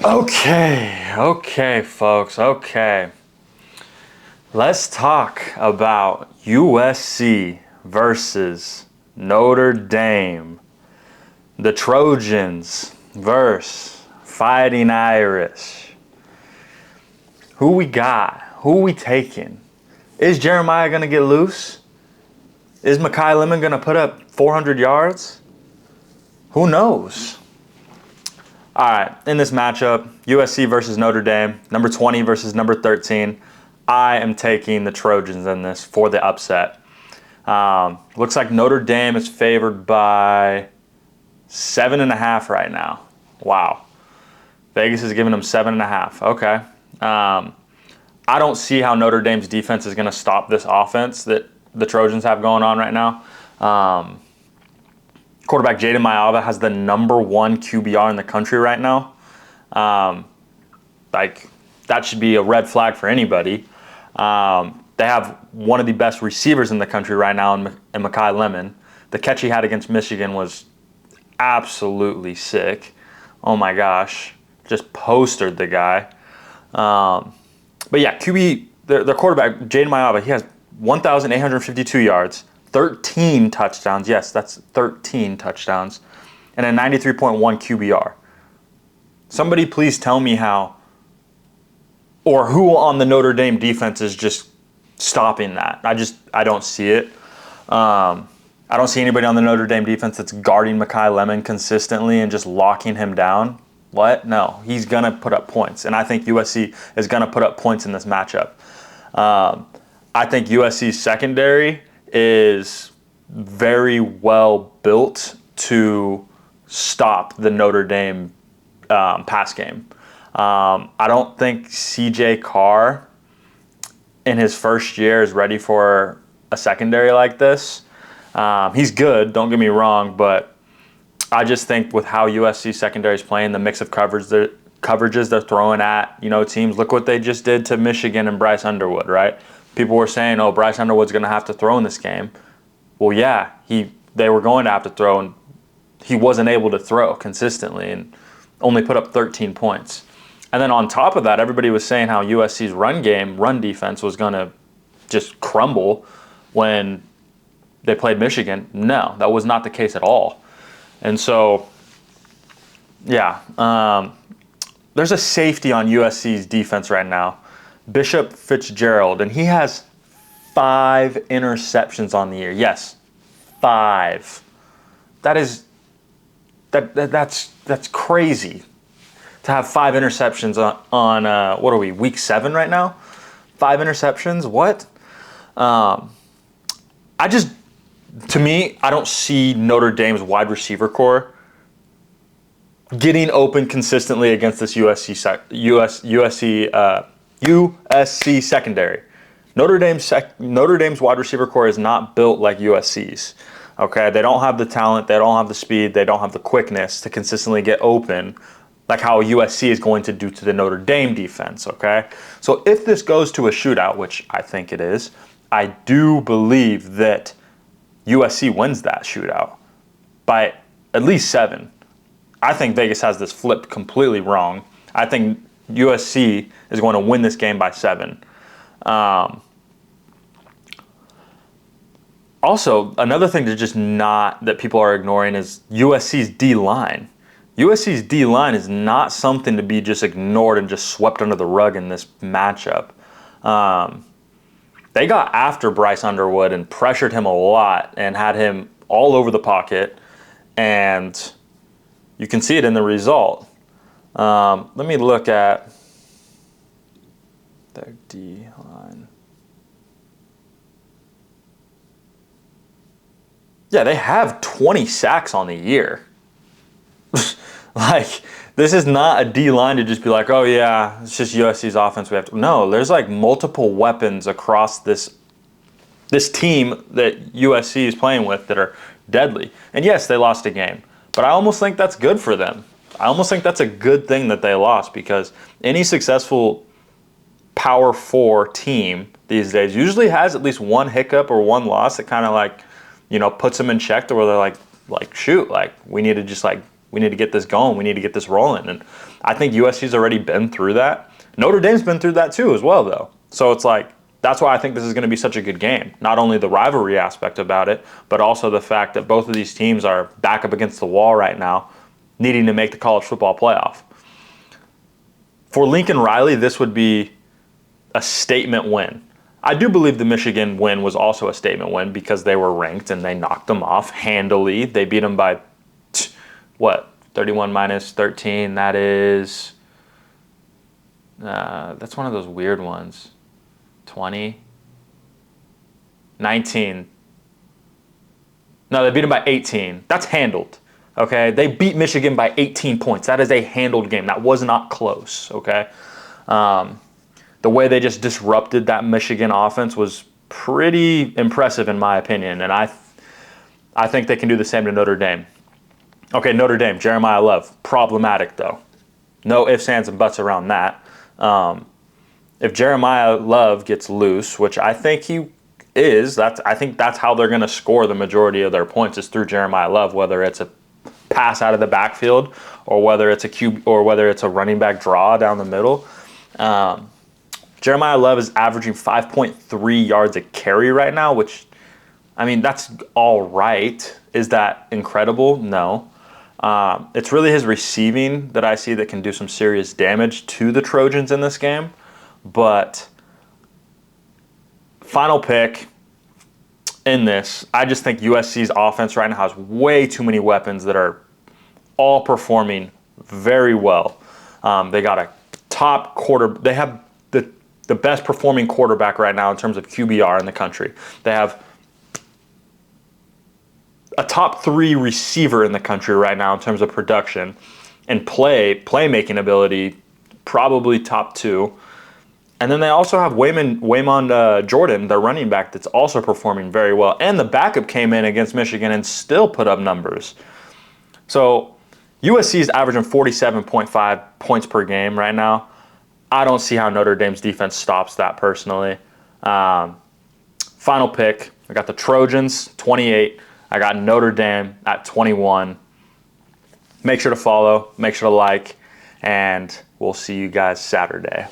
Okay, folks. Okay. Let's talk about USC versus Notre Dame. The Trojans versus Fighting Irish. Who we got? Who we taking? Is Jeremiah going to get loose? Is Makai Lemon going to put up 400 yards? Who knows? All right, in this matchup, USC versus Notre Dame, number 20 versus number 13. I am taking the Trojans in this for the upset. Looks like Notre Dame is favored by 7.5 right now. Wow. Vegas is giving them 7.5. Okay. I don't see how Notre Dame's defense is going to stop this offense that the Trojans have going on right now. Quarterback Jaden Mayava has the #1 QBR in the country right now. That should be a red flag for anybody. They have one of the best receivers in the country right now in Makai Lemon. The catch he had against Michigan was absolutely sick. Oh my gosh. Just postered the guy. But yeah, their quarterback, Jaden Mayava, he has 1,852 yards, 13 touchdowns. Yes, that's 13 touchdowns. And a 93.1 QBR. Somebody please tell me how, or who on the Notre Dame defense is just stopping that. I don't see it. I don't see anybody on the Notre Dame defense that's guarding Makai Lemon consistently and just locking him down. What? No, he's going to put up points. And I think USC is going to put up points in this matchup. I think USC's secondary is very well built to stop the Notre Dame pass game. I don't think CJ Carr in his first year is ready for a secondary like this. He's good, don't get me wrong, but I just think with how USC secondary is playing, the mix of coverages they're throwing at teams. Look what they just did to Michigan and Bryce Underwood, right? People were saying, "Oh, Bryce Underwood's going to have to throw in this game." Well, yeah, they were going to have to throw, and he wasn't able to throw consistently, and only put up 13 points. And then on top of that, everybody was saying how USC's run defense was going to just crumble when they played Michigan. No, that was not the case at all. And so, yeah, there's a safety on USC's defense right now, Bishop Fitzgerald, and he has 5 interceptions on the year. Yes, 5. That's crazy to have 5 interceptions on what are we, week 7 right now? 5 interceptions? What? To me, I don't see Notre Dame's wide receiver core getting open consistently against this USC secondary. Notre Dame's wide receiver core is not built like USC's. Okay, they don't have the talent, they don't have the speed, they don't have the quickness to consistently get open like how USC is going to do to the Notre Dame defense. Okay, so if this goes to a shootout, which I think it is, I do believe that USC wins that shootout by at least 7. I think Vegas has this flipped completely wrong. I think USC is going to win this game by 7. Also, another thing that people are ignoring is USC's D-line. USC's D-line is not something to be just ignored and just swept under the rug in this matchup. They got after Bryce Underwood and pressured him a lot and had him all over the pocket, and you can see it in the result. Let me look at their D-line. Yeah, they have 20 sacks on the year. This is not a D-line to just be like, oh yeah, it's just USC's offense. No, there's multiple weapons across this team that USC is playing with that are deadly. And yes, they lost a game, but I almost think that's good for them. I almost think that's a good thing that they lost, because any successful Power 4 team these days usually has at least one hiccup or one loss that kind of puts them in check, to where they're like shoot, we need to just We need to get this going. We need to get this rolling. And I think USC's already been through that. Notre Dame's been through that too as well, though. So it's like, that's why I think this is going to be such a good game. Not only the rivalry aspect about it, but also the fact that both of these teams are back up against the wall right now, needing to make the college football playoff. For Lincoln Riley, this would be a statement win. I do believe the Michigan win was also a statement win because they were ranked and they knocked them off handily. They beat them by, 31 minus 13. That is, that's one of those weird ones. 20, 19. No, they beat them by 18. That's handled, okay? They beat Michigan by 18 points. That is a handled game. That was not close, okay? The way they just disrupted that Michigan offense was pretty impressive in my opinion, and I think they can do the same to Notre Dame. Okay, Notre Dame, Jeremiah Love, problematic though. No ifs, ands, and buts around that. If Jeremiah Love gets loose, which I think he is, I think that's how they're going to score the majority of their points is through Jeremiah Love, whether it's a pass out of the backfield or whether it's a running back draw down the middle. Jeremiah Love is averaging 5.3 yards a carry right now, which, I mean, that's all right. Is that incredible? No. It's really his receiving that I see that can do some serious damage to the Trojans in this game. But final pick in this, I just think USC's offense right now has way too many weapons that are all performing very well. They got a top they have the best performing quarterback right now in terms of QBR in the country. They have a top 3 receiver in the country right now in terms of production and playmaking ability, probably top 2. And then they also have Waymond Jordan, their running back, that's also performing very well. And the backup came in against Michigan and still put up numbers. So USC is averaging 47.5 points per game right now. I don't see how Notre Dame's defense stops that personally. Final pick, I got the Trojans, 28. I got Notre Dame at 21. Make sure to follow, make sure to like, and we'll see you guys Saturday.